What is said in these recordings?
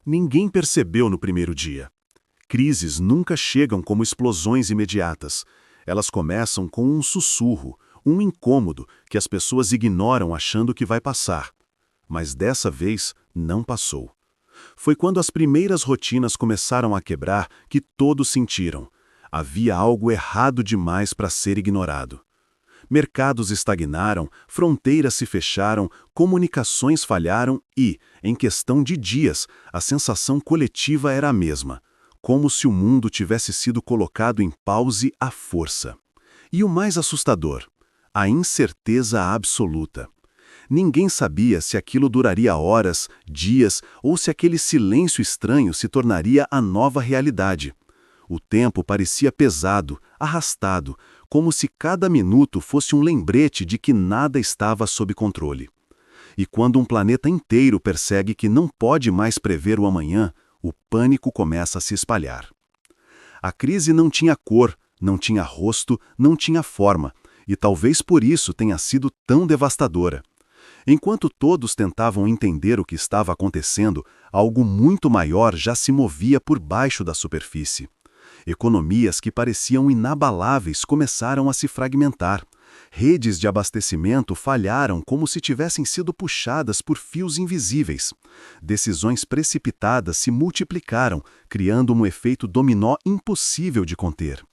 Ninguém percebeu no primeiro dia. Crises nunca chegam como explosões imediatas. Elas começam com um sussurro, um incômodo que as pessoas ignoram achando que vai passar. Mas dessa vez não passou. Foi quando as primeiras rotinas começaram a quebrar que todos sentiram. Havia algo errado demais para ser ignorado. Mercados estagnaram, fronteiras se fecharam, comunicações falharam e, em questão de dias, a sensação coletiva era a mesma, como se o mundo tivesse sido colocado em pause à força. E o mais assustador, a incerteza absoluta. Ninguém sabia se aquilo duraria horas, dias ou se aquele silêncio estranho se tornaria a nova realidade. O tempo parecia pesado, arrastado, como se cada minuto fosse um lembrete de que nada estava sob controle. E quando um planeta inteiro percebe que não pode mais prever o amanhã, o pânico começa a se espalhar. A crise não tinha cor, não tinha rosto, não tinha forma, e talvez por isso tenha sido tão devastadora. Enquanto todos tentavam entender o que estava acontecendo, algo muito maior já se movia por baixo da superfície. Economias que pareciam inabaláveis começaram a se fragmentar. Redes de abastecimento falharam como se tivessem sido puxadas por fios invisíveis. Decisões precipitadas se multiplicaram, criando um efeito dominó impossível de conter.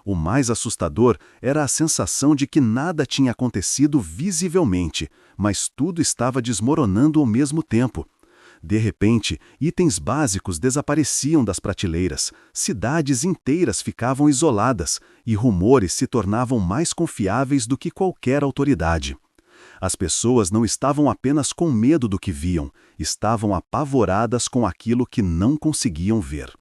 O mais assustador era a sensação de que nada tinha acontecido visivelmente, mas tudo estava desmoronando ao mesmo tempo. De repente, itens básicos desapareciam das prateleiras, cidades inteiras ficavam isoladas e rumores se tornavam mais confiáveis do que qualquer autoridade. As pessoas não estavam apenas com medo do que viam, estavam apavoradas com aquilo que não conseguiam ver.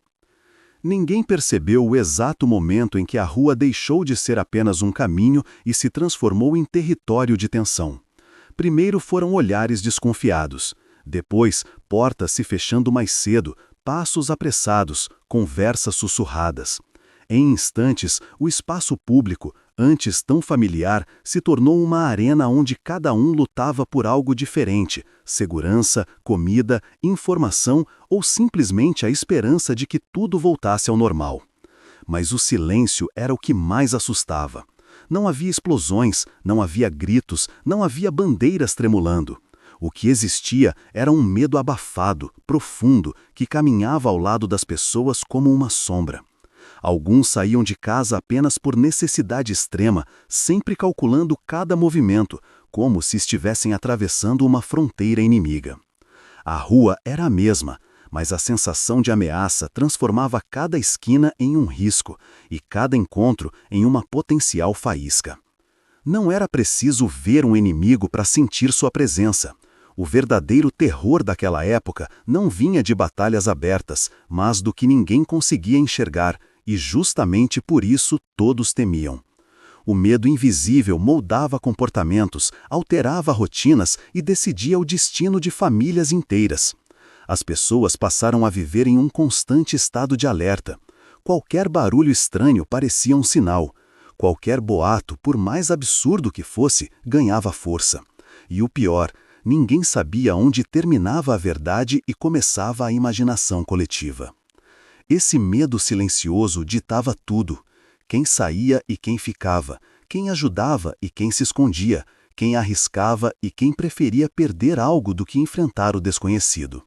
Ninguém percebeu o exato momento em que a rua deixou de ser apenas um caminho e se transformou em território de tensão. Primeiro foram olhares desconfiados. Depois, portas se fechando mais cedo, passos apressados, conversas sussurradas. Em instantes, o espaço público, antes tão familiar, se tornou uma arena onde cada um lutava por algo diferente: segurança, comida, informação ou simplesmente a esperança de que tudo voltasse ao normal. Mas o silêncio era o que mais assustava. Não havia explosões, não havia gritos, não havia bandeiras tremulando. O que existia era um medo abafado, profundo, que caminhava ao lado das pessoas como uma sombra. Alguns saíam de casa apenas por necessidade extrema, sempre calculando cada movimento, como se estivessem atravessando uma fronteira inimiga. A rua era a mesma, mas a sensação de ameaça transformava cada esquina em um risco e cada encontro em uma potencial faísca. Não era preciso ver um inimigo para sentir sua presença. O verdadeiro terror daquela época não vinha de batalhas abertas, mas do que ninguém conseguia enxergar, e justamente por isso todos temiam. O medo invisível moldava comportamentos, alterava rotinas e decidia o destino de famílias inteiras. As pessoas passaram a viver em um constante estado de alerta. Qualquer barulho estranho parecia um sinal. Qualquer boato, por mais absurdo que fosse, ganhava força. E o pior, ninguém sabia onde terminava a verdade e começava a imaginação coletiva. Esse medo silencioso ditava tudo: quem saía e quem ficava, quem ajudava e quem se escondia, quem arriscava e quem preferia perder algo do que enfrentar o desconhecido.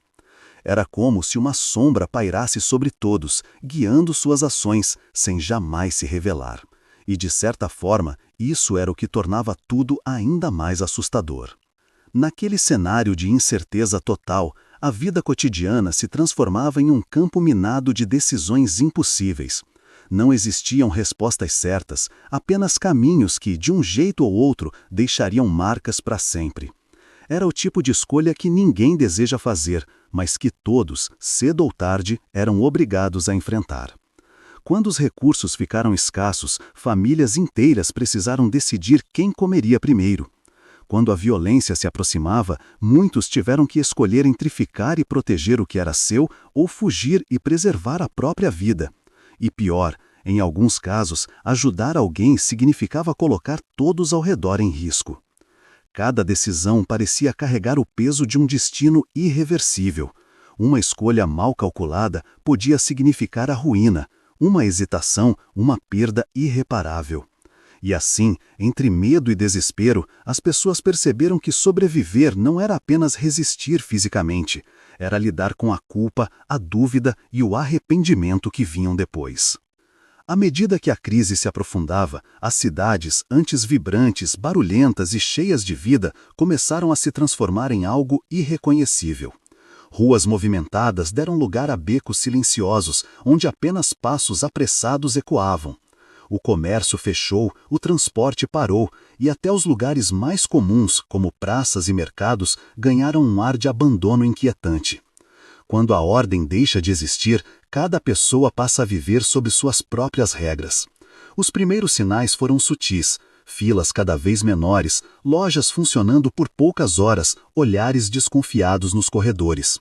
Era como se uma sombra pairasse sobre todos, guiando suas ações, sem jamais se revelar. E, de certa forma, isso era o que tornava tudo ainda mais assustador. Naquele cenário de incerteza total, a vida cotidiana se transformava em um campo minado de decisões impossíveis. Não existiam respostas certas, apenas caminhos que, de um jeito ou outro, deixariam marcas para sempre. Era o tipo de escolha que ninguém deseja fazer, mas que todos, cedo ou tarde, eram obrigados a enfrentar. Quando os recursos ficaram escassos, famílias inteiras precisaram decidir quem comeria primeiro. Quando a violência se aproximava, muitos tiveram que escolher entre ficar e proteger o que era seu ou fugir e preservar a própria vida. E pior, em alguns casos, ajudar alguém significava colocar todos ao redor em risco. Cada decisão parecia carregar o peso de um destino irreversível. Uma escolha mal calculada podia significar a ruína, uma hesitação, uma perda irreparável. E assim, entre medo e desespero, as pessoas perceberam que sobreviver não era apenas resistir fisicamente, era lidar com a culpa, a dúvida e o arrependimento que vinham depois. À medida que a crise se aprofundava, as cidades, antes vibrantes, barulhentas e cheias de vida, começaram a se transformar em algo irreconhecível. Ruas movimentadas deram lugar a becos silenciosos, onde apenas passos apressados ecoavam. O comércio fechou, o transporte parou, e até os lugares mais comuns, como praças e mercados, ganharam um ar de abandono inquietante. Quando a ordem deixa de existir, cada pessoa passa a viver sob suas próprias regras. Os primeiros sinais foram sutis: filas cada vez menores, lojas funcionando por poucas horas, olhares desconfiados nos corredores.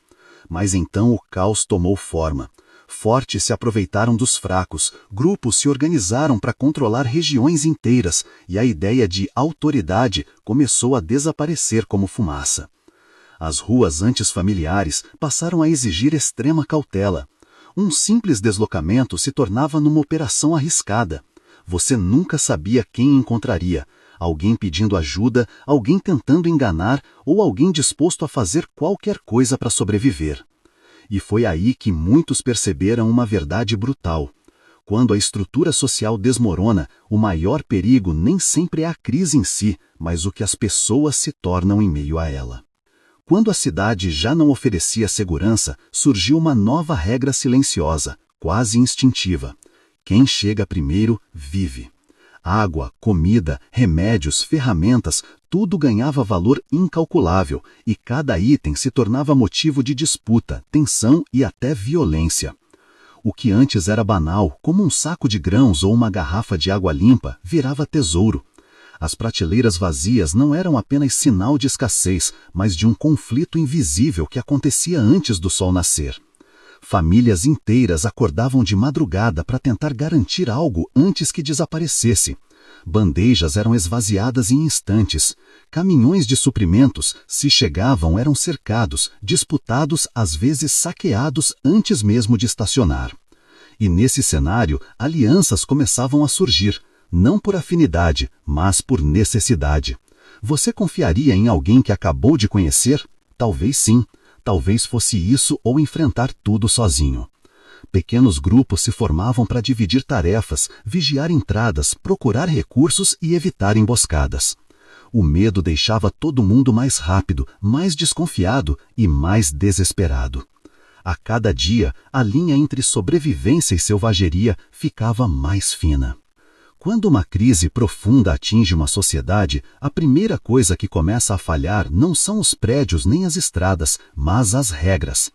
Mas então o caos tomou forma. Fortes se aproveitaram dos fracos, grupos se organizaram para controlar regiões inteiras, e a ideia de autoridade começou a desaparecer como fumaça. As ruas antes familiares passaram a exigir extrema cautela. Um simples deslocamento se tornava numa operação arriscada. Você nunca sabia quem encontraria: alguém pedindo ajuda, alguém tentando enganar ou alguém disposto a fazer qualquer coisa para sobreviver. E foi aí que muitos perceberam uma verdade brutal. Quando a estrutura social desmorona, o maior perigo nem sempre é a crise em si, mas o que as pessoas se tornam em meio a ela. Quando a cidade já não oferecia segurança, surgiu uma nova regra silenciosa, quase instintiva: quem chega primeiro, vive. Água, comida, remédios, ferramentas, tudo ganhava valor incalculável, e cada item se tornava motivo de disputa, tensão e até violência. O que antes era banal, como um saco de grãos ou uma garrafa de água limpa, virava tesouro. As prateleiras vazias não eram apenas sinal de escassez, mas de um conflito invisível que acontecia antes do sol nascer. Famílias inteiras acordavam de madrugada para tentar garantir algo antes que desaparecesse. Bandejas eram esvaziadas em instantes. Caminhões de suprimentos, se chegavam, eram cercados, disputados, às vezes saqueados antes mesmo de estacionar. E nesse cenário, alianças começavam a surgir, não por afinidade, mas por necessidade. Você confiaria em alguém que acabou de conhecer? Talvez sim. Talvez fosse isso ou enfrentar tudo sozinho. Pequenos grupos se formavam para dividir tarefas, vigiar entradas, procurar recursos e evitar emboscadas. O medo deixava todo mundo mais rápido, mais desconfiado e mais desesperado. A cada dia, a linha entre sobrevivência e selvageria ficava mais fina. Quando uma crise profunda atinge uma sociedade, a primeira coisa que começa a falhar não são os prédios nem as estradas, mas as regras.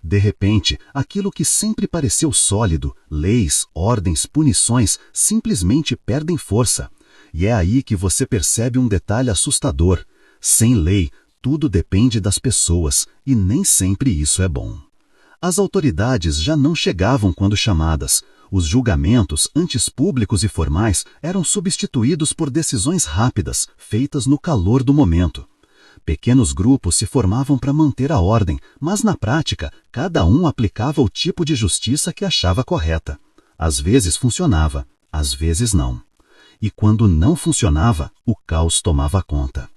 De repente, aquilo que sempre pareceu sólido, leis, ordens, punições, simplesmente perdem força. E é aí que você percebe um detalhe assustador: sem lei, tudo depende das pessoas, e nem sempre isso é bom. As autoridades já não chegavam quando chamadas. Os julgamentos, antes públicos e formais, eram substituídos por decisões rápidas, feitas no calor do momento. Pequenos grupos se formavam para manter a ordem, mas na prática, cada um aplicava o tipo de justiça que achava correta. Às vezes funcionava, às vezes não. E quando não funcionava, o caos tomava conta.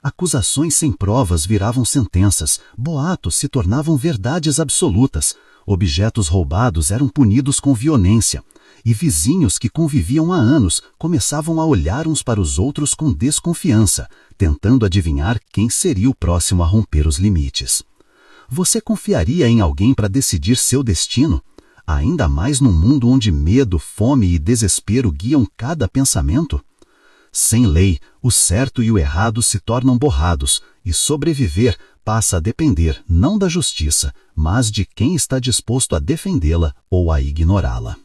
Acusações sem provas viravam sentenças, boatos se tornavam verdades absolutas, objetos roubados eram punidos com violência, e vizinhos que conviviam há anos começavam a olhar uns para os outros com desconfiança, tentando adivinhar quem seria o próximo a romper os limites. Você confiaria em alguém para decidir seu destino? Ainda mais num mundo onde medo, fome e desespero guiam cada pensamento? Sem lei, o certo e o errado se tornam borrados, e sobreviver passa a depender não da justiça, mas de quem está disposto a defendê-la ou a ignorá-la.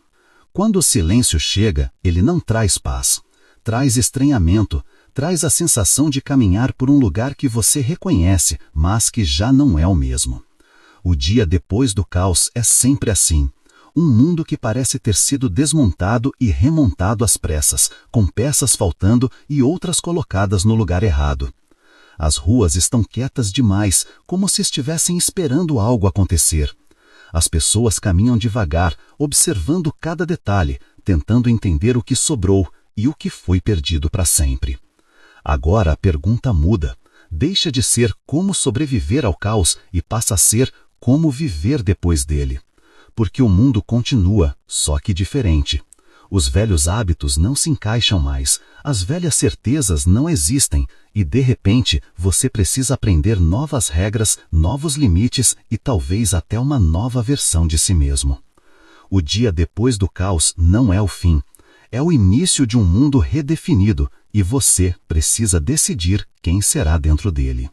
Quando o silêncio chega, ele não traz paz. Traz estranhamento, traz a sensação de caminhar por um lugar que você reconhece, mas que já não é o mesmo. O dia depois do caos é sempre assim. Um mundo que parece ter sido desmontado e remontado às pressas, com peças faltando e outras colocadas no lugar errado. As ruas estão quietas demais, como se estivessem esperando algo acontecer. As pessoas caminham devagar, observando cada detalhe, tentando entender o que sobrou e o que foi perdido para sempre. Agora a pergunta muda. Deixa de ser como sobreviver ao caos e passa a ser como viver depois dele. Porque o mundo continua, só que diferente. Os velhos hábitos não se encaixam mais, as velhas certezas não existem e, de repente, você precisa aprender novas regras, novos limites e talvez até uma nova versão de si mesmo. O dia depois do caos não é o fim. É o início de um mundo redefinido e você precisa decidir quem será dentro dele.